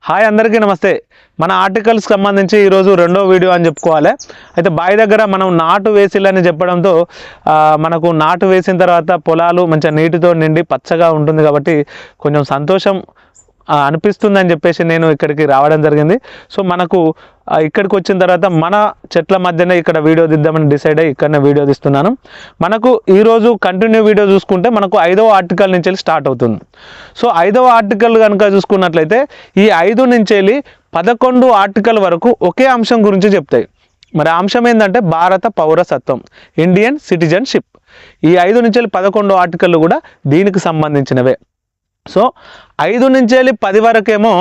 Hi అందరికీ నమస్తే. మన ఆర్టికల్స్కి సంబంధించి ఈరోజు రెండో వీడియో అని చెప్పుకోవాలి. అయితే బావి దగ్గర మనం నాటు వేసిలని చెప్పడంతో మనకు నాటు వేసిన తర్వాత పొలాలు మంచిగా నీటితో నిండి పచ్చగా ఉంటుంది కాబట్టి కొంచెం సంతోషం అనిపిస్తుందని చెప్పేసి నేను ఇక్కడికి రావడం జరిగింది. సో మనకు ఇక్కడికి వచ్చిన తర్వాత మన చెట్ల మధ్యనే ఇక్కడ వీడియో తీద్దామని డిసైడ్ అయ్యి ఇక్కడనే వీడియో తీస్తున్నాను. మనకు ఈరోజు కంటిన్యూ వీడియో చూసుకుంటే మనకు 5వ ఆర్టికల్ నుంచి వెళ్ళి స్టార్ట్ అవుతుంది. సో 5వ ఆర్టికల్ కనుక చూసుకున్నట్లయితే ఈ 5 నుంచి వెళ్ళి 11 ఆర్టికల్ వరకు ఒకే అంశం గురించి చెప్తాయి. మరి ఆ అంశం ఏంటంటే భారత పౌరసత్వం, ఇండియన్ సిటిజన్షిప్. ఈ 5 నుంచి వెళ్ళి 11 ఆర్టికల్ కూడా దీనికి సంబంధించినవే. సో 5 నుంచి వెళ్ళి 10 వరకేమో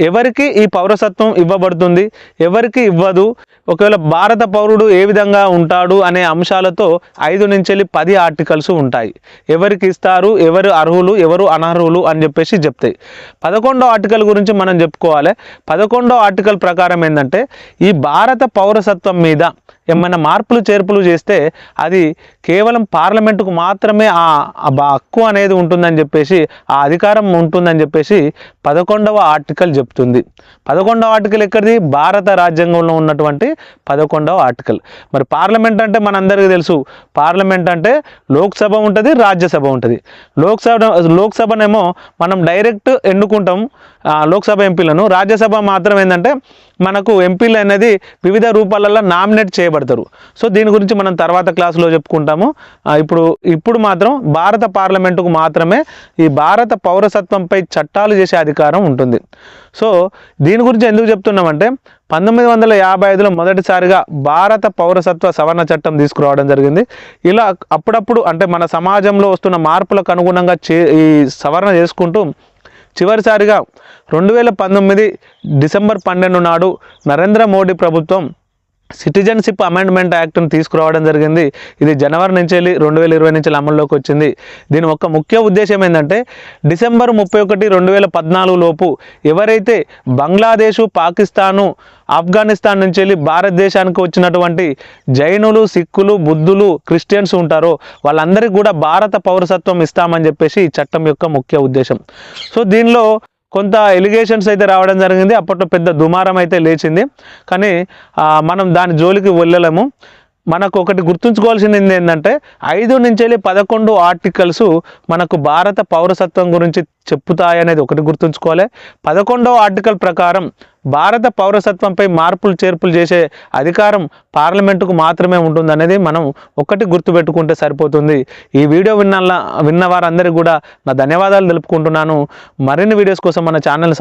ఎవరికి ఈ పౌరసత్వం ఇవ్వబడుతుంది, ఎవరికి ఇవ్వదు, ఒకవేళ భారత పౌరుడు ఏ విధంగా ఉంటాడు అనే అంశాలతో 5 నుంచి వెళ్ళి 10 ఆర్టికల్స్ ఉంటాయి. ఎవరికి ఇస్తారు, ఎవరు అర్హులు, ఎవరు అనర్హులు అని చెప్పేసి చెప్తాయి. 11వ ఆర్టికల్ గురించి మనం చెప్పుకోవాలి. 11వ ఆర్టికల్ ప్రకారం ఏంటంటే ఈ భారత పౌరసత్వం మీద ఏమైనా మార్పులు చేర్పులు చేస్తే అది కేవలం పార్లమెంటుకు మాత్రమే ఆ హక్కు అనేది ఉంటుందని చెప్పేసి, ఆ అధికారం ఉంటుందని చెప్పేసి 11వ ఆర్టికల్ చెప్తుంది. 11వ ఆర్టికల్ ఎక్కడిది? భారత రాజ్యాంగంలో ఉన్నటువంటి 11వ ఆర్టికల్. మరి పార్లమెంట్ అంటే మనందరికీ తెలుసు, పార్లమెంట్ అంటే లోక్సభ ఉంటుంది, రాజ్యసభ ఉంటుంది. లోక్సభనేమో మనం డైరెక్ట్ ఎన్నుకుంటాం లోక్సభ ఎంపీలను. రాజ్యసభ మాత్రం ఏంటంటే మనకు ఎంపీలు అనేది వివిధ రూపాలలో నామినేట్ చేయబడతారు. సో దీని గురించి మనం తర్వాత క్లాసులో చెప్పుకుంటాము. ఇప్పుడు మాత్రం భారత పార్లమెంటుకు మాత్రమే ఈ భారత పౌరసత్వంపై చట్టాలు చేసే అధికారం ఉంటుంది. సో దీని గురించి ఎందుకు చెప్తున్నామంటే 1955లో మొదటిసారిగా భారత పౌరసత్వ సవరణ చట్టం తీసుకురావడం జరిగింది. ఇలా అప్పుడప్పుడు అంటే మన సమాజంలో వస్తున్న మార్పులకు అనుగుణంగా ఈ సవరణ చేసుకుంటూ చివరిసారిగా 2019 డిసెంబర్ 12 నాడు నరేంద్ర మోడీ ప్రభుత్వం సిటిజన్షిప్ అమెండ్మెంట్ యాక్ట్ని తీసుకురావడం జరిగింది. ఇది జనవరి నుంచి వెళ్ళి 2020 నుంచి అమల్లోకి వచ్చింది. దీని ఒక ముఖ్య ఉద్దేశం ఏంటంటే డిసెంబర్ 31, 2014 లోపు ఎవరైతే బంగ్లాదేశు, పాకిస్తాను, ఆఫ్ఘనిస్తాన్ నుంచి వెళ్ళి భారతదేశానికి వచ్చినటువంటి జైనులు, సిక్కులు, బుద్ధులు, క్రిస్టియన్స్ ఉంటారో వాళ్ళందరికీ కూడా భారత పౌరసత్వం ఇస్తామని చెప్పేసి ఈ చట్టం యొక్క ముఖ్య ఉద్దేశం. సో దీనిలో కొంత ఎలిగేషన్స్ అయితే రావడం జరిగింది. అప్పట్లో పెద్ద దుమారం అయితే లేచింది. కానీ మనం దాని జోలికి వెళ్ళలేము. మనకు ఒకటి గుర్తుంచుకోవాల్సింది ఏంటంటే 5 నుంచి వెళ్ళి 11 ఆర్టికల్స్ మనకు భారత పౌరసత్వం గురించి చెప్పుతాయనేది ఒకటి గుర్తుంచుకోవాలి. 11వ ఆర్టికల్ ప్రకారం భారత పౌరసత్వంపై మార్పులు చేర్పులు చేసే అధికారం పార్లమెంటుకు మాత్రమే ఉంటుందనేది మనం ఒకటి గుర్తుపెట్టుకుంటే సరిపోతుంది. ఈ వీడియో విన్న వారందరికీ కూడా నా ధన్యవాదాలు తెలుపుకుంటున్నాను. మరిన్ని వీడియోస్ కోసం మన ఛానల్ని